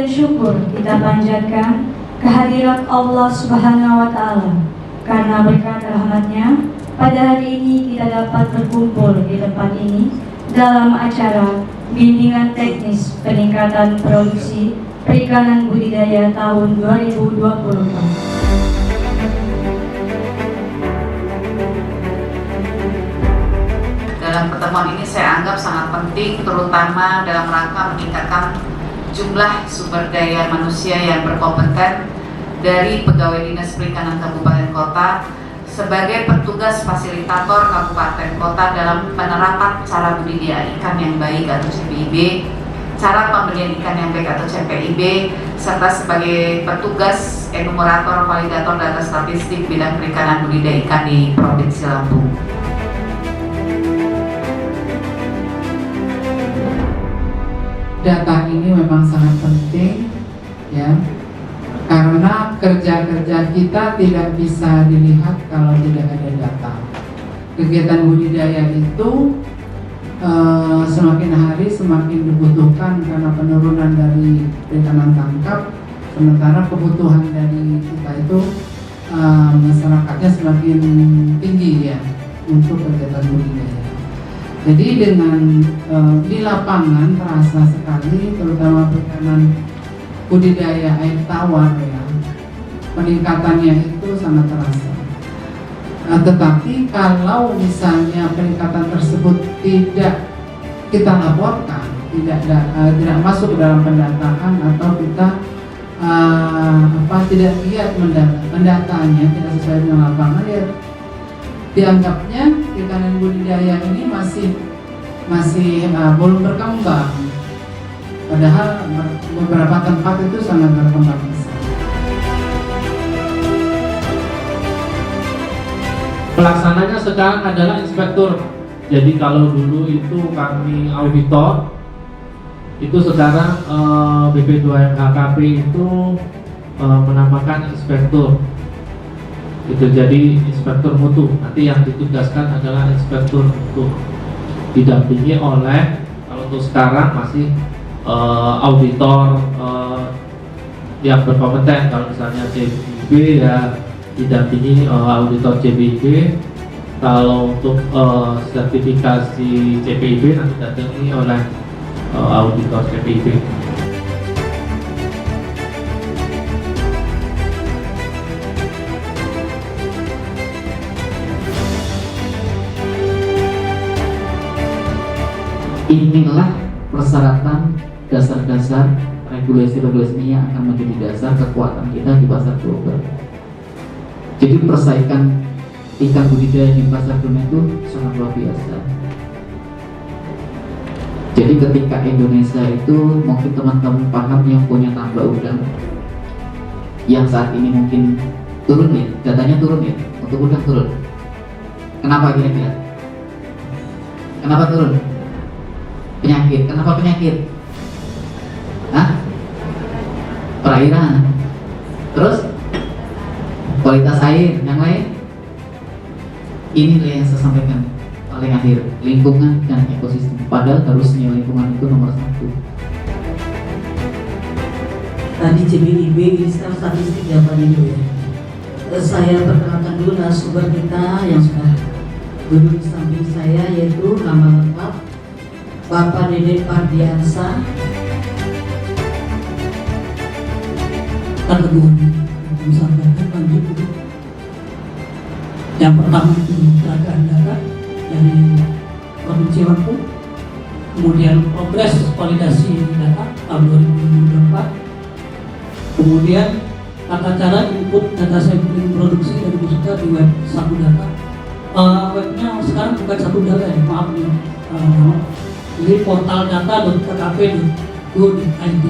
dan syukur kita panjatkan kehadirat Allah Subhanahu wa Ta'ala, karena berkat rahmat-Nya pada hari ini kita dapat berkumpul di tempat ini dalam acara bimbingan teknis peningkatan produksi perikanan budidaya tahun 2024. Dalam pertemuan ini saya anggap sangat penting, terutama dalam rangka meningkatkan jumlah sumber daya manusia yang berkompeten dari pegawai dinas perikanan kabupaten kota sebagai petugas fasilitator kabupaten kota dalam penerapan cara budidaya ikan yang baik atau CPIB, cara pembelian ikan yang baik atau CPIB, serta sebagai petugas enumerator validator data statistik bidang perikanan budidaya ikan di Provinsi Lampung. Data ini memang sangat penting, ya, karena kerja-kerja kita tidak bisa dilihat kalau tidak ada data. Kegiatan budidaya itu semakin hari semakin dibutuhkan karena penurunan dari perikanan tangkap, sementara kebutuhan dari kita itu masyarakatnya semakin tinggi, ya, untuk kegiatan budidaya. Jadi dengan di lapangan terasa sekali, terutama perikanan budidaya air tawar, ya, peningkatannya itu sangat terasa. Tetapi kalau misalnya peningkatan tersebut tidak kita laporkan, tidak masuk dalam pendataan atau kita tidak lihat mendatanya, tidak sesuai dengan lapangan, ya, dianggapnya perikanan budidaya ini masih belum berkembang, padahal beberapa tempat itu sangat berkembang besar. Pelaksananya sekarang adalah inspektur. Jadi kalau dulu itu kami auditor, itu sekarang BP2MHKP itu menamakan inspektur. Itu jadi inspektur mutu. Nanti yang ditugaskan adalah inspektur mutu, didampingi oleh, kalau untuk sekarang masih auditor yang berkompeten. Kalau misalnya CBIB, ya didampingi auditor CBIB. Kalau untuk sertifikasi CPIB nanti didampingi oleh auditor CPIB. Inilah persyaratan dasar-dasar regulasi-regulasi yang akan menjadi dasar kekuatan kita di pasar global. Jadi persaingan ikan budidaya di pasar dunia itu sangat luar biasa. Jadi ketika Indonesia itu, mungkin teman-teman paham yang punya tambak udang yang saat ini mungkin turun, ya, datanya turun, ya, untuk udang turun. Kenapa kira-kira? Kenapa turun? Penyakit. Kenapa penyakit? Perairan. Terus kualitas air, yang lain. Inilah yang saya sampaikan paling akhir, lingkungan dan ekosistem. Padahal harusnya lingkungan itu nomor satu. Tadi CBIB statistik Bapak Ibu, ya. Saya perkenalkan dulu narasumber kita yang sudah duduk di samping saya, yaitu nama lengkap Bapak Dede Pardiansa, kategori disampaikan lanjut dulu. Yang pertama itu peragaan data dari Provinsi Lampung, kemudian progres validasi data tahun 2024, kemudian tata cara input data sampling produksi dari pusat di web Satu Data. Webnya sekarang bukan Satu Data, ya, maaf nih. Jadi portal data.kkp.go.id.